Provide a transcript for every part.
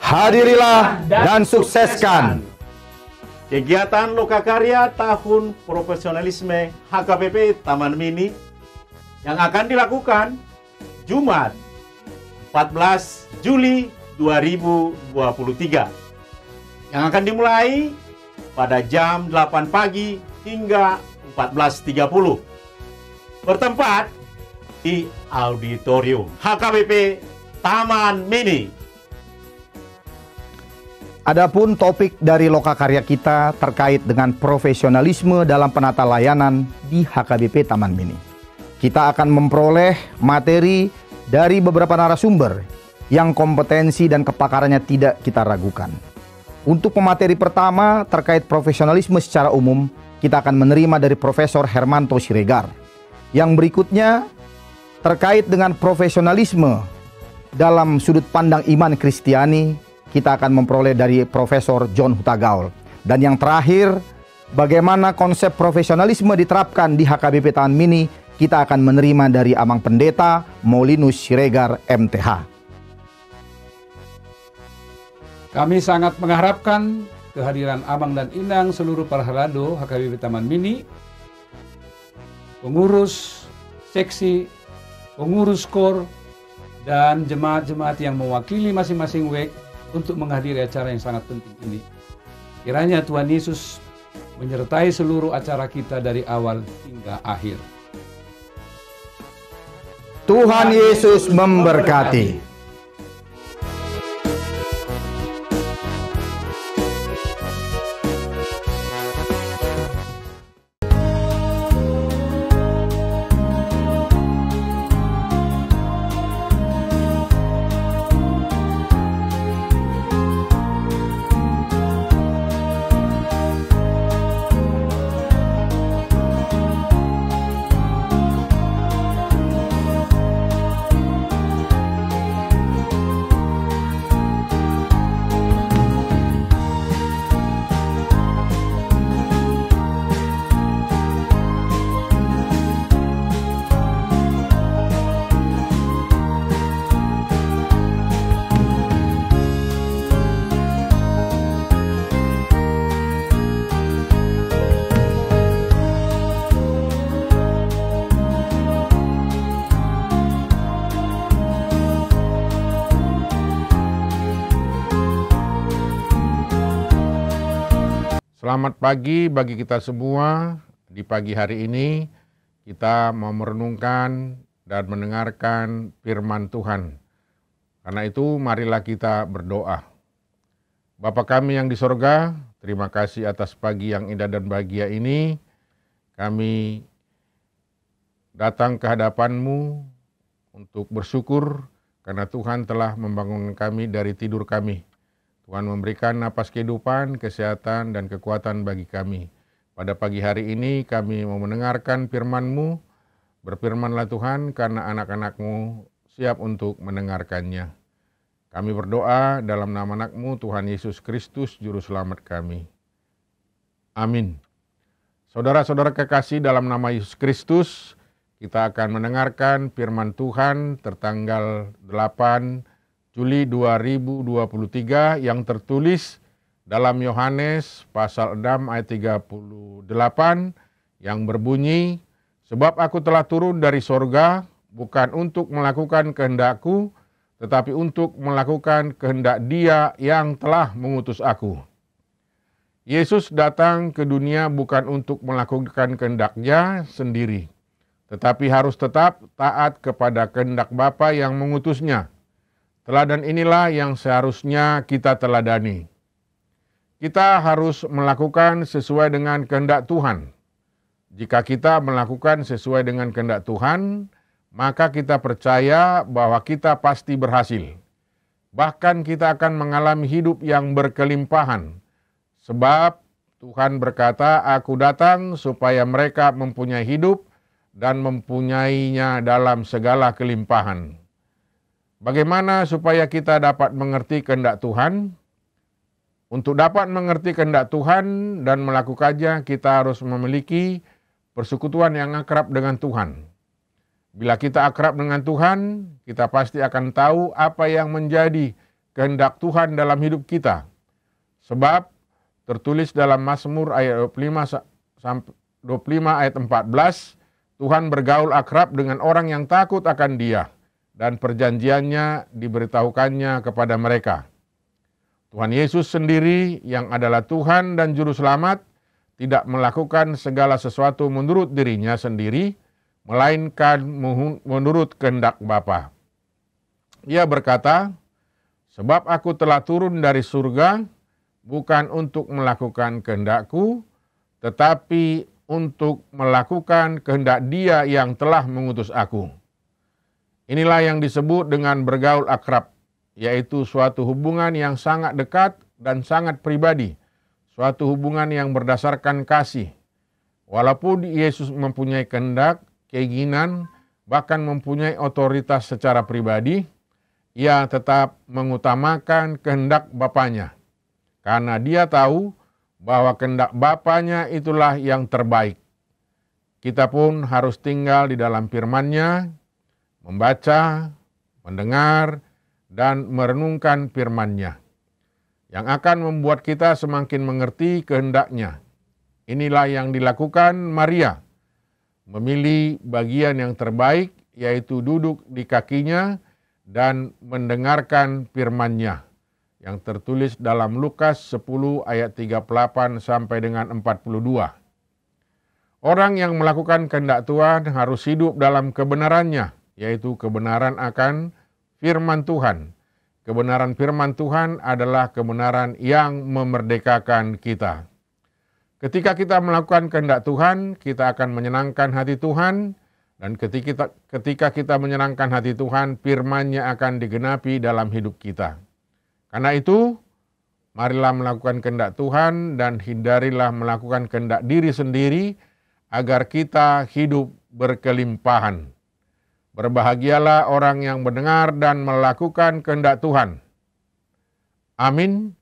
Hadirilah dan sukseskan kegiatan Lokakarya Tahun Profesionalisme HKBP Taman Mini yang akan dilakukan Jumat 14 Juli 2023 yang akan dimulai pada jam 8 pagi hingga 14.30 bertempat di auditorium HKBP Taman Mini. Adapun topik dari Lokakarya kita terkait dengan profesionalisme dalam penata layanan di HKBP Taman Mini. Kita akan memperoleh materi dari beberapa narasumber yang kompetensi dan kepakarannya tidak kita ragukan. Untuk pemateri pertama terkait profesionalisme secara umum, kita akan menerima dari Profesor Hermanto Siregar. Yang berikutnya terkait dengan profesionalisme dalam sudut pandang iman Kristiani, kita akan memperoleh dari Profesor John Hutagaul. Dan yang terakhir, bagaimana konsep profesionalisme diterapkan di HKBP Taman Mini, kita akan menerima dari Amang Pendeta Maulinus Siregar MTH. Kami sangat mengharapkan kehadiran Amang dan Inang seluruh para halado HKBP Taman Mini, pengurus seksi, pengurus KOR, dan jemaat-jemaat yang mewakili masing-masing WEK untuk menghadiri acara yang sangat penting ini. Kiranya Tuhan Yesus menyertai seluruh acara kita dari awal hingga akhir. Tuhan Yesus memberkati. Selamat pagi bagi kita semua. Di pagi hari ini kita mau merenungkan dan mendengarkan firman Tuhan. Karena itu marilah kita berdoa. Bapa kami yang di sorga, terima kasih atas pagi yang indah dan bahagia ini. Kami datang ke hadapan-Mu untuk bersyukur karena Tuhan telah membangun kami dari tidur kami. Tuhan memberikan napas kehidupan, kesehatan, dan kekuatan bagi kami. Pada pagi hari ini kami mau mendengarkan firman-Mu. Berfirmanlah Tuhan karena anak-anak-Mu siap untuk mendengarkannya. Kami berdoa dalam nama anak-Mu Tuhan Yesus Kristus Juru Selamat kami. Amin. Saudara-saudara kekasih dalam nama Yesus Kristus, kita akan mendengarkan firman Tuhan tertanggal 8 Juli 2023 yang tertulis dalam Yohanes pasal 6 ayat 38 yang berbunyi, sebab aku telah turun dari sorga bukan untuk melakukan kehendak-Ku, tetapi untuk melakukan kehendak Dia yang telah mengutus aku. Yesus datang ke dunia bukan untuk melakukan kehendak-Nya sendiri, tetapi harus tetap taat kepada kehendak Bapa yang mengutusnya. Teladan inilah yang seharusnya kita teladani. Kita harus melakukan sesuai dengan kehendak Tuhan. Jika kita melakukan sesuai dengan kehendak Tuhan, maka kita percaya bahwa kita pasti berhasil. Bahkan kita akan mengalami hidup yang berkelimpahan. Sebab Tuhan berkata, aku datang supaya mereka mempunyai hidup dan mempunyainya dalam segala kelimpahan. Bagaimana supaya kita dapat mengerti kehendak Tuhan? Untuk dapat mengerti kehendak Tuhan dan melakukannya, kita harus memiliki persekutuan yang akrab dengan Tuhan. Bila kita akrab dengan Tuhan, kita pasti akan tahu apa yang menjadi kehendak Tuhan dalam hidup kita. Sebab tertulis dalam Mazmur ayat 25 ayat 14, Tuhan bergaul akrab dengan orang yang takut akan Dia, dan perjanjiannya diberitahukannya kepada mereka. Tuhan Yesus sendiri yang adalah Tuhan dan Juru Selamat tidak melakukan segala sesuatu menurut dirinya sendiri, melainkan menurut kehendak Bapa. Ia berkata, "Sebab aku telah turun dari surga, bukan untuk melakukan kehendakku, tetapi untuk melakukan kehendak Dia yang telah mengutus aku." Inilah yang disebut dengan bergaul akrab, yaitu suatu hubungan yang sangat dekat dan sangat pribadi, suatu hubungan yang berdasarkan kasih. Walaupun Yesus mempunyai kehendak, keinginan, bahkan mempunyai otoritas secara pribadi, Ia tetap mengutamakan kehendak Bapanya, karena Dia tahu bahwa kehendak Bapanya itulah yang terbaik. Kita pun harus tinggal di dalam firman-Nya, membaca, mendengar, dan merenungkan firman-Nya, yang akan membuat kita semakin mengerti kehendak-Nya. Inilah yang dilakukan Maria, memilih bagian yang terbaik, yaitu duduk di kakinya dan mendengarkan firman-Nya, yang tertulis dalam Lukas 10 ayat 38 sampai dengan 42. Orang yang melakukan kehendak Tuhan harus hidup dalam kebenaran-Nya, yaitu kebenaran akan firman Tuhan. Kebenaran firman Tuhan adalah kebenaran yang memerdekakan kita. Ketika kita melakukan kehendak Tuhan, kita akan menyenangkan hati Tuhan, dan ketika kita menyenangkan hati Tuhan, firman-Nya akan digenapi dalam hidup kita. Karena itu, marilah melakukan kehendak Tuhan dan hindarilah melakukan kehendak diri sendiri, agar kita hidup berkelimpahan. Berbahagialah orang yang mendengar dan melakukan kehendak Tuhan. Amin.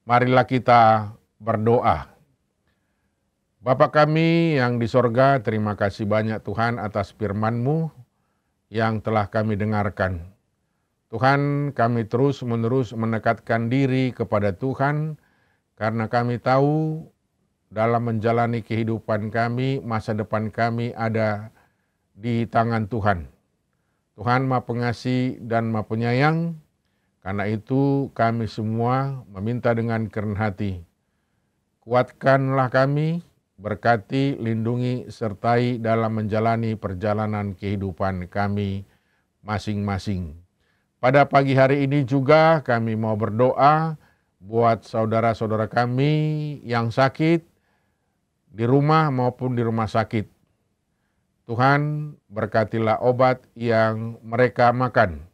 Marilah kita berdoa. Bapa kami yang di sorga, terima kasih banyak Tuhan atas firman-Mu yang telah kami dengarkan. Tuhan, kami terus-menerus mendekatkan diri kepada Tuhan, karena kami tahu dalam menjalani kehidupan kami, masa depan kami ada di tangan Tuhan. Tuhan Maha Pengasih dan Maha Penyayang, karena itu kami semua meminta dengan kerendah hati. Kuatkanlah kami, berkati, lindungi, sertai dalam menjalani perjalanan kehidupan kami masing-masing. Pada pagi hari ini juga kami mau berdoa buat saudara-saudara kami yang sakit di rumah maupun di rumah sakit. Tuhan, berkatilah obat yang mereka makan.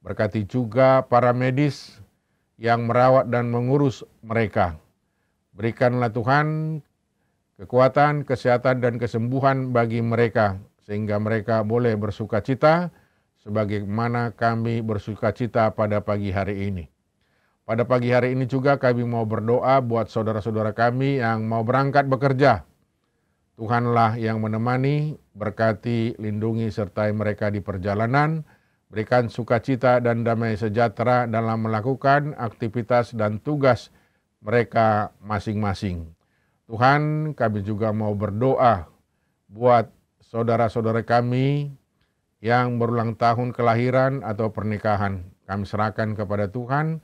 Berkati juga para medis yang merawat dan mengurus mereka. Berikanlah Tuhan kekuatan, kesehatan, dan kesembuhan bagi mereka, sehingga mereka boleh bersukacita sebagaimana kami bersukacita pada pagi hari ini. Pada pagi hari ini juga kami mau berdoa buat saudara-saudara kami yang mau berangkat bekerja. Tuhanlah yang menemani, berkati, lindungi, sertai mereka di perjalanan, berikan sukacita dan damai sejahtera dalam melakukan aktivitas dan tugas mereka masing-masing. Tuhan, kami juga mau berdoa buat saudara-saudara kami yang berulang tahun kelahiran atau pernikahan. Kami serahkan kepada Tuhan,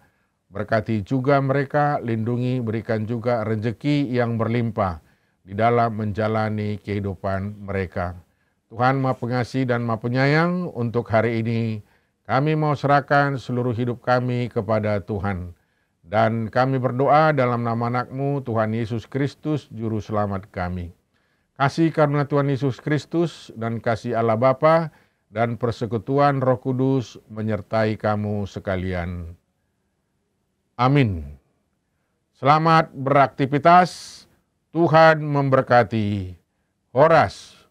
berkati juga mereka, lindungi, berikan juga rezeki yang berlimpah di dalam menjalani kehidupan mereka. Tuhan Maha Pengasih dan Maha Penyayang, untuk hari ini kami mau serahkan seluruh hidup kami kepada Tuhan. Dan kami berdoa dalam nama anak-Mu, Tuhan Yesus Kristus, Juru Selamat kami. Kasih karunia Tuhan Yesus Kristus dan kasih Allah Bapa dan persekutuan Roh Kudus menyertai kamu sekalian. Amin. Selamat beraktivitas, Tuhan memberkati. Horas.